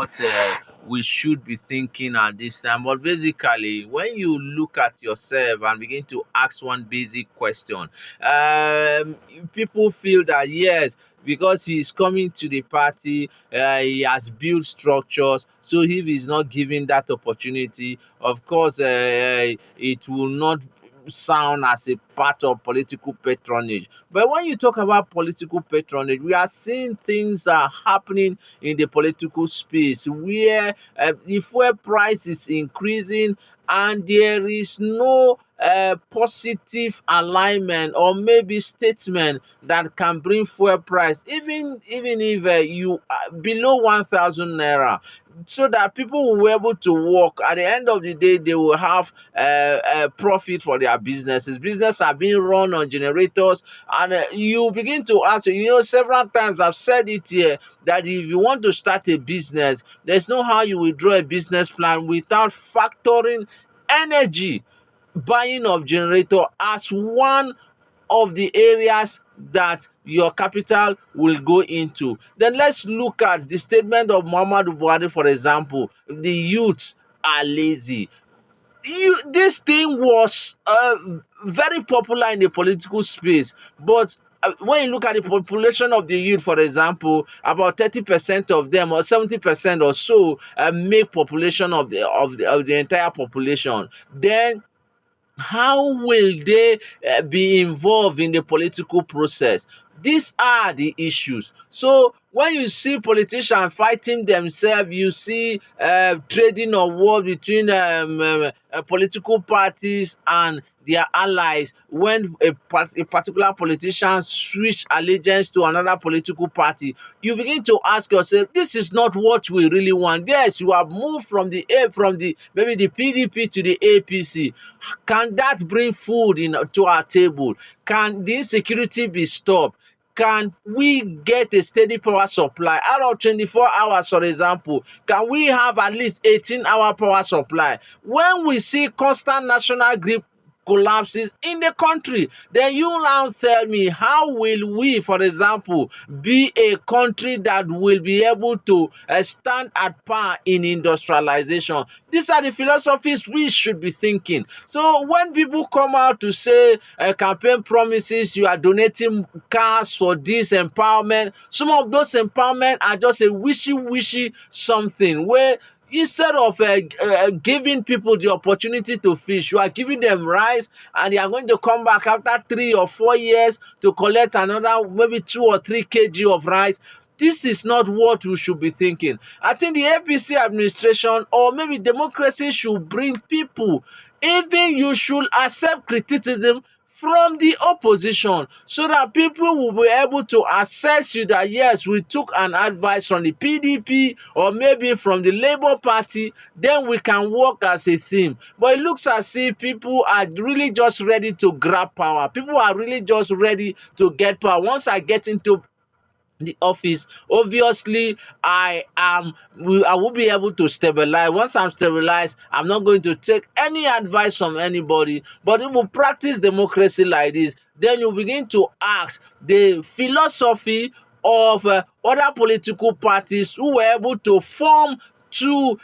what we should be thinking at this time. But basically, when you look at yourself and begin to ask one basic question, um, people feel that yes, because he's coming to the party, he has built structures. So if he's not given that opportunity, of course, it will not sound as a part of political patronage. But when you talk about political patronage, we are seeing things are happening in the political space where the fuel price is increasing and there is no positive alignment or maybe statement that can bring fuel price, even if you are below 1,000 naira, so that people will be able to work. At the end of the day, they will have profit for their businesses. Business are being run on generators, and you begin to ask. Several times I've said it here that if you want to start a business, there's no how you will draw a business plan without factoring energy, buying of generator as one of the areas that your capital will go into. Then let's look at the statement of Muhammadu Buhari, for example. The youth are lazy. This thing was very popular in the political space, but when you look at the population of the youth, for example, about 30% of them or 70% or so make population of the entire population. Then how will they be involved in the political process? These are the issues. So when you see politicians fighting themselves, you see trading of war between political parties and their allies. When a particular politician switch allegiance to another political party, you begin to ask yourself, this is not what we really want. Yes, you have moved from the maybe the PDP to the APC. Can that bring food to our table? Can the insecurity be stopped? Can we get a steady power supply out of 24 hours, for example? Can we have at least 18-hour power supply? When we see constant national grid collapses in the country, then you now tell me, how will we, for example, be a country that will be able to stand at par in industrialization? These are the philosophies we should be thinking. So when people come out to say campaign promises, you are donating cars for this empowerment, some of those empowerment are just a wishy-wishy something where instead of giving people the opportunity to fish, you are giving them rice, and they are going to come back after 3 or 4 years to collect another maybe 2 or 3 kg of rice. This is not what we should be thinking. I think the APC administration or maybe democracy should bring people. Even you should accept criticism from the opposition so that people will be able to assess you that yes, we took an advice from the PDP or maybe from the Labour Party, then we can work as a team. But it looks as if people are really just ready to grab power. People are really just ready to get power. Once I get into the office, obviously I will be able to stabilize. Once I'm stabilized, I'm not going to take any advice from anybody. But if we practice democracy like this, then you begin to ask the philosophy of other political parties who were able to form to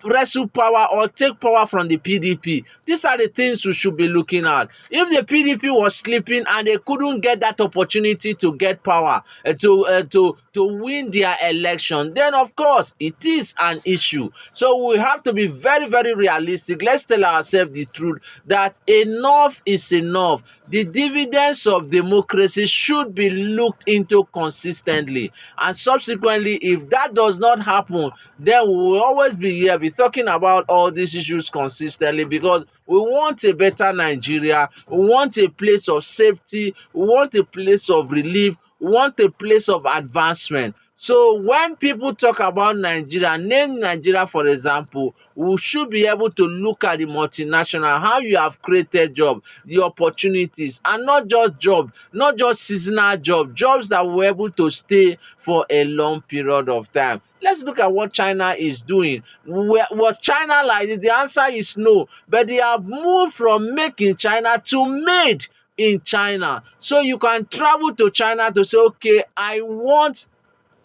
wrestle power or take power from the PDP. These are the things we should be looking at. If the PDP was sleeping and they couldn't get that opportunity to get power, to win their election, then of course it is an issue. So we have to be very, very realistic. Let's tell ourselves the truth that enough is enough. The dividends of democracy should be looked into consistently, and subsequently, if that does not happen, then we will always be here be talking about all these issues consistently, because we want a better Nigeria, we want a place of safety, we want a place of relief, we want a place of advancement. So when people talk about Nigeria, name Nigeria for example, we should be able to look at the multinational, how you have created jobs, the opportunities, and not just jobs, not just seasonal jobs that were able to stay for a long period of time. Let's look at what China is doing. Was China like this? The answer is no. But they have moved from making China to made in China. So you can travel to China to say, okay, I want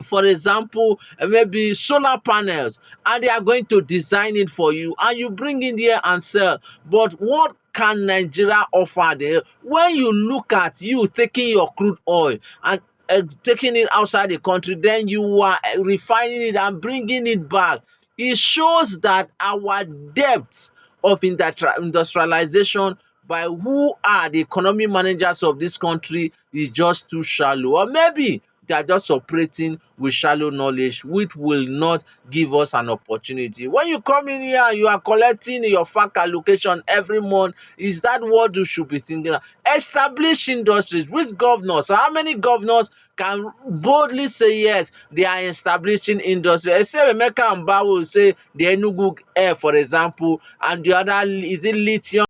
for example, maybe solar panels, and they are going to design it for you, and you bring in here and sell. But what can Nigeria offer there? When you look at you taking your crude oil and taking it outside the country, then you are refining it and bringing it back. It shows that our depth of industrialization by who are the economy managers of this country is just too shallow, or maybe they are just operating with shallow knowledge, which will not give us an opportunity. When you come in here and you are collecting your FAC allocation every month, is that what you should be thinking of? Establish industries. Which governors, how many governors can boldly say yes, they are establishing industry? Except Emeka Mba will say the Enugu Air, for example, and the other, is it lithium